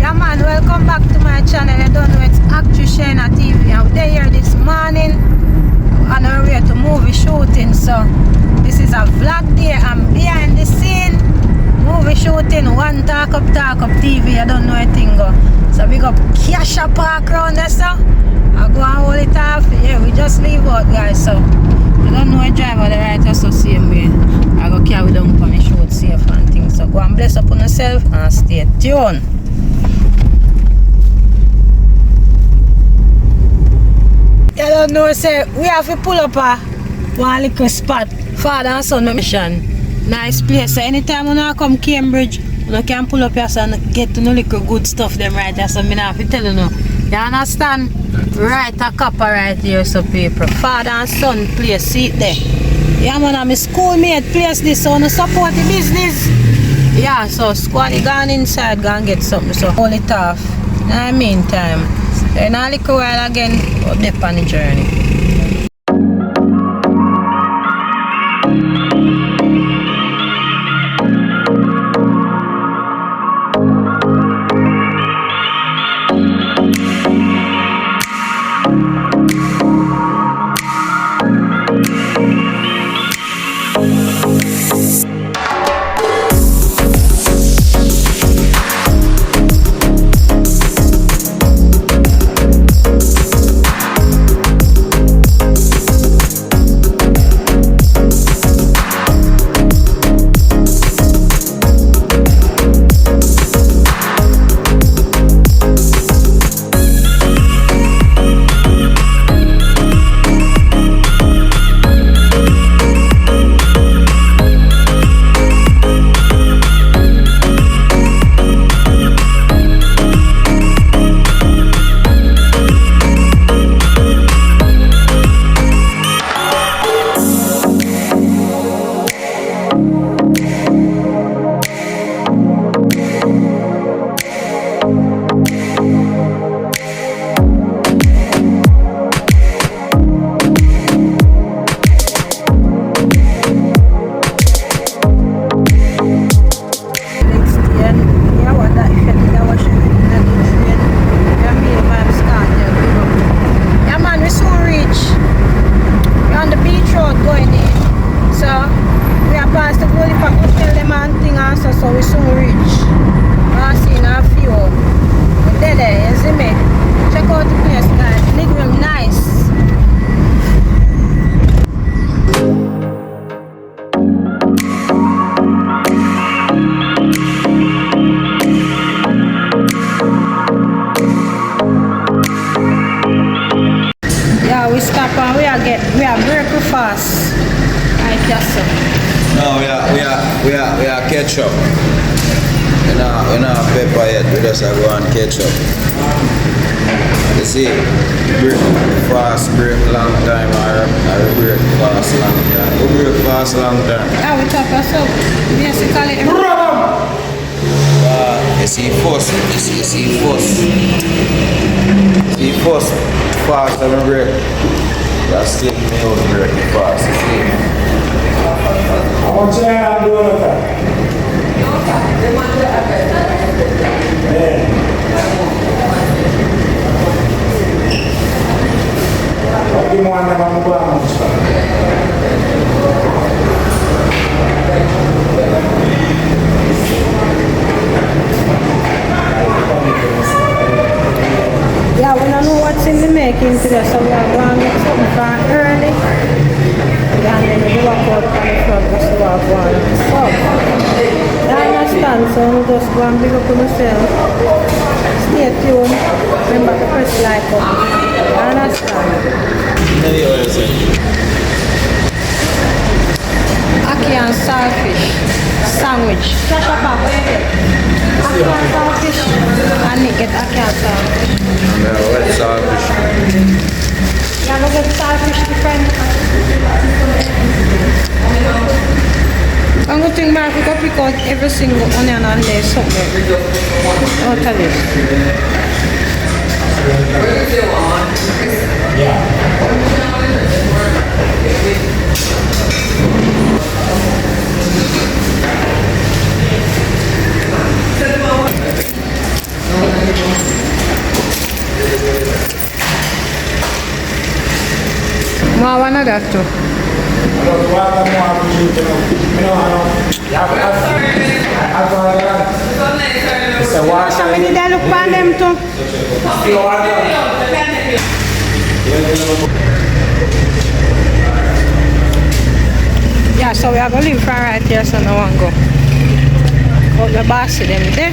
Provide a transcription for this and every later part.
Yeah man, welcome back to my channel. I don't know, it's Actress Shayna TV. I'm here this morning on our way to movie shooting. So this is a vlog day. I'm behind the scene. Movie shooting, one talk up TV. I don't know a thing go. So we got Kasha Park around there, so I go and hold it off. Yeah, we just leave out guys. So I don't know a driver the right us the same way. I go carry down for me shoot safe and things. So go and bless up on yourself and stay tuned. I don't know, say we have to pull up one little spot. Father and son mission. Nice place. So anytime when I come Cambridge, you can pull up here and get to know little good stuff them right there. So I have to tell you now. You understand? Right a copper right here, so people. Father and son place, see it there. Yeah man, I'm a schoolmate place this, so I support the business. Yeah, so squad gone inside, go and get something, so hold it off. In the meantime, then a little while again, up there on the journey. We are breakfast. I guess so. No, we are ketchup. We're not pepper yet. We just go on ketchup. You see, break fast, break long time, or break fast long time. We break fast long time. Yeah, we chop us up. Basically, you see first fast and break. That's still me out breaking fast, you see. How much I'm doing with that? Bagaimana kamu bangun sekarang? yeah, we don't know what's in the making today, so we are going to get something from early. And then we walk out from the front, just to walk on. So, you understand, so we just go and big up on yourself. Stay tuned. Remember to press like button. You understand? Ackee and saltfish sandwich. Kasha Park, ackee and saltfish. And you get ackee and saltfish. Wet saltfish. Yeah, we get saltfish different. I'm going to think Mark, we got to pick out every single onion and lace something out of this. More one of that too. So we need to look for them too. Yeah, so we are going to leave from right here, so no one go. Out the boss to them there.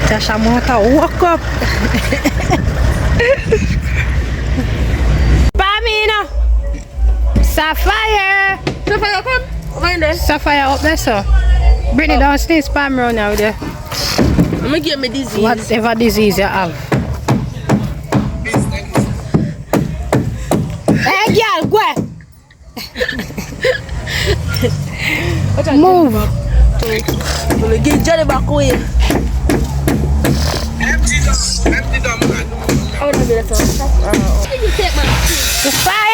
Tasha Mota woke up. Pamina! Sapphire! Sapphire, come. Find there. Sapphire up there, so. Bring it downstairs, Pam around now there. I'm gonna get me disease. Whatever disease you have. Hey, girl, go! Move! We'll get Johnny back away. Empty them, man. I wanna be that one. You take my Fire!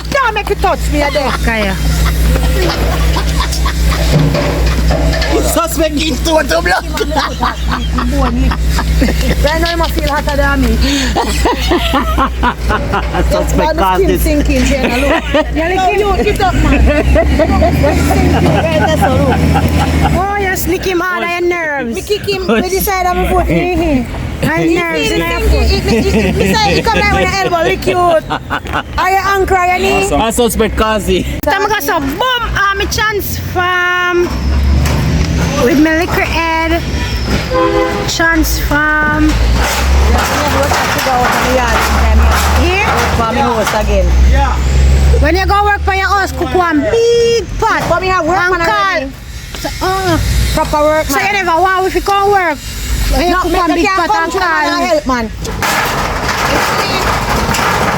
Don't make it touch me there, Kaya. suspect into a double. Right now I feel hotter than me. Suspect caused this. Sinking, Jenna, look. You get up, man. Oh, you slick him out of your nerves. Me kick him with the side of my foot. My nerves in your foot. He come like with your elbow, look cute. Are you anchor, your knee? A suspect caused it. I'm going to boom, I'm a chance from with my liquor head. Chance from here. When you go work for your house, cook one big pot. But me have work and call. So, proper work. So you never want if you can't work. When you cook one big pot and call. Help, man.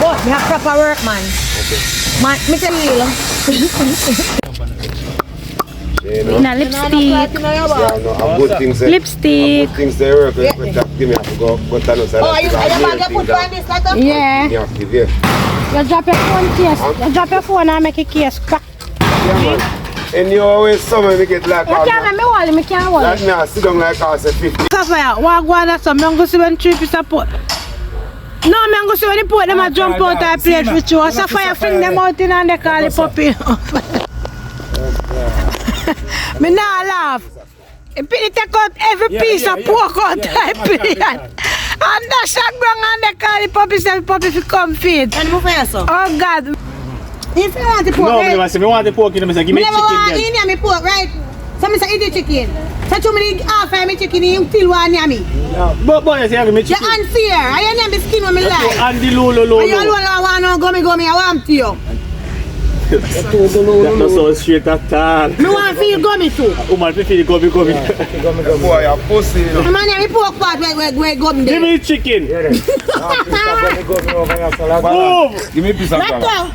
But me have proper work, man. Man, me tell you. Na lipstick. Good things there. Lipstick. Good things there work. Give me have to go to the side. Oh, you put on this like that? Yeah. Yeah, give you. You drop your phone case. You drop your phone and make a case crack. Yeah, man. And you always summer me get like You can't let me hold it, me can't hold like it. now, sit down like I say 50. Sapphire, what go on some? I'm going to see when trip is support. No, I'm going to see when they put them a jump out and play with you. Sapphire fling them out in and they call it puppy. Me not laugh. If you take out every piece of pork out I play. And the shag bang and they call it puppy, say puppy if you come feed. And move for yourself. Oh God. If you want the pork, No, right? I want the pork in the give me never chicken want then. in me pork, right? So I say eat the chicken. So to me half of me chicken, you still want me. But you say give me You chicken. unfair. I name the skin when me like. And the lolo You lolo. alone want no gummy, I want to you. That's not so straight at all. Me want feel gummy too. Man, we feel gummy. Boy, you're pussy, you know. Man, me pork part where gum Give there. me chicken. Move! Give me a piece of Let that. go.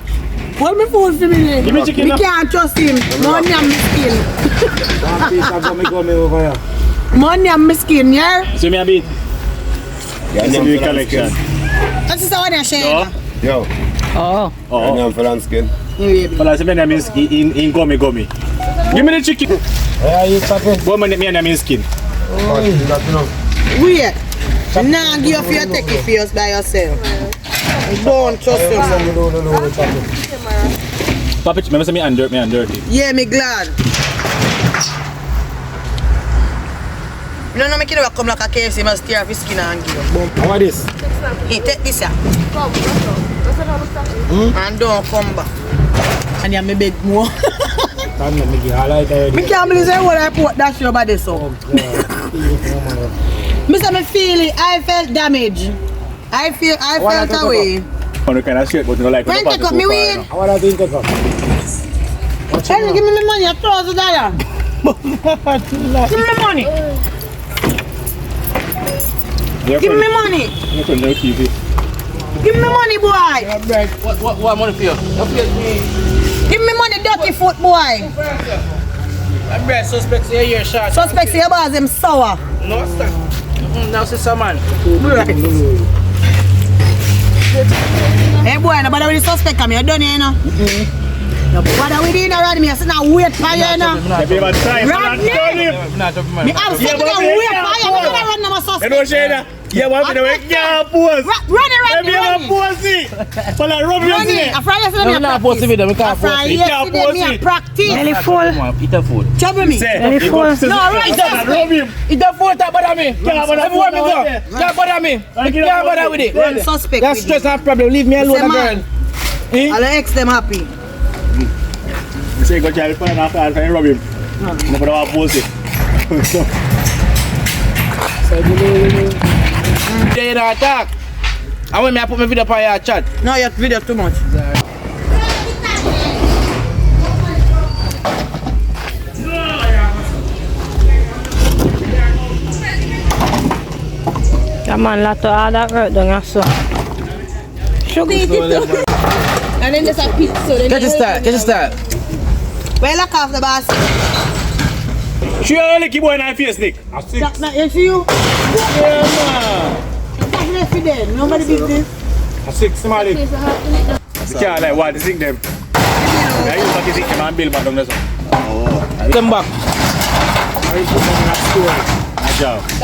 Hold me food for me. Give me chicken. Me can't trust him. Money and my skin. Money and my skin, yeah? So me a bit. Yeah, It's a new collection. That's just what I share. Yo, Oh. Oh. I'm for skin. Well, I say me name is in gummy. Give me the chicken. Yeah, you papi. But me name is skin. Oh, you got to know. Weird. Nah, give you for your take it for yours by yourself. Don't trust yourself. Papa, remember say me and dirty. Yeah, me glad. No, me kid come like a KFC, must tear off his skin and give you. How about this? Hey, take this here. And don't come back. And you me beg more. Me can't believe what I put that your body so. Mr. Me feel it, I felt damage. I felt away. On the kind of shirt, but you don't like When take up me weed. I want to take up. Tell me, give me my money, $1,000. Give me my money. Give me money. You couldn't no TV. Give me money, boy. What money for you? Give me money, dirty foot, boy. I'm bread, suspect say you're shot. Suspect say your boss them sour. No, stop. Now, sister man. Hey, boy, no bother with the suspect, come here, done here, you know. No bother with it, around me. I said, now wait for you, you know. If you have time, Rodney! Me have said, now wait for you. I'm going to run them a you suspect. know, Shayna, you want me to make your pose. Run it, If you have a posy, for like rub your Running. skin. I Friday yesterday, me a practice. I Friday yesterday, me a practice. Belly full. Eat a food. Trouble me. Say, Very you full. go to No, right, the- that's rub him. Eat a food, that bother me. Can't bother Everywhere me food, go. yeah. Can't bother me. Can't bother with it. Run suspect That's with stress you. and problem. Leave me alone, Say, man. girl. I'll ex them happy. You say, go to the phone after and rub him. No, but I posy. They in our talk. And when I put my video on your chat. No, your video too much. Come on, lot of all that work done so. And then there's a pit. So then get your start. Well, look off the boss. She only keep one on face, Nick. That's not you, see you? Yeah, man. That's not for them. Nobody did this. A 6 somebody. You can't like what to sing them. Yeah, you got to sing them and build back down there. Come back. Nice job. You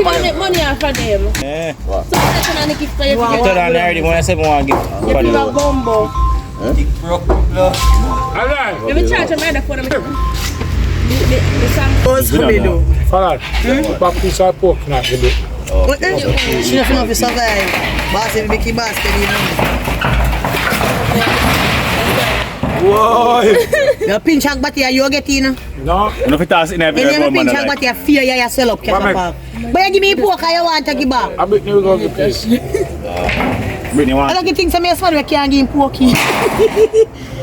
can make money off of them. Yeah. So that's when I give for you. You tell them already when I said I want to give. You give a bumbo. Alright. Let me charge them right for them. What's for me, though? Father, back piece of pork not to do. She don't know if you survive. Boss, if you make your basket, you know. Whoa! You pinch hag bati, you get in. No, You know if you toss it in every When you one man pinch hag like. bati, you fear you swell up, catch up. But you give me pork, you want to give back. I bet you go get place. Brittany I want. don't think some of your son we can't give him porky.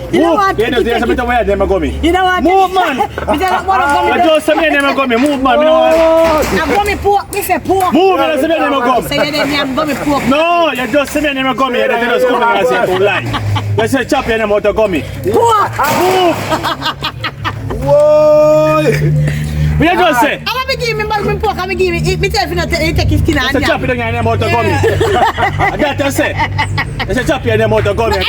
You know what? Yeah, there's a bit of where them are going. You know what? Move, man. Me tell you what I'm I going to just some of them are going. Move, man. do. I'm going to pork. Me say pork. Move, man. Some of them are going. Say you then I'm going to pork. No, you just some of them are going. You just come and say you lie. You say chop your name out of gummy. Pork. Move. Whoa! We just say. I'm going to give me pork. I'm going to give me. Me tell you not to take his skin and You say chop your name out of gummy. I got to say. You say chop your name out of gummy. I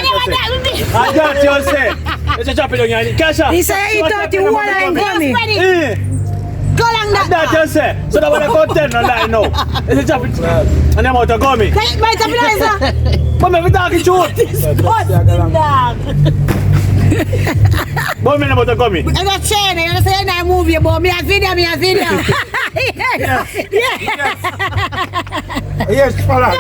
got to say. You say chop your name. Kasha. He say he thought you want to go me. Go along That that. just say. So that when I go tell no lie no. You say chop it. And them out of gummy. My stabilizer. But me talking truth. Disgusting dog. But me about to gummy. I'm not saying it. I'm saying I move you, but me a video. Yes, father.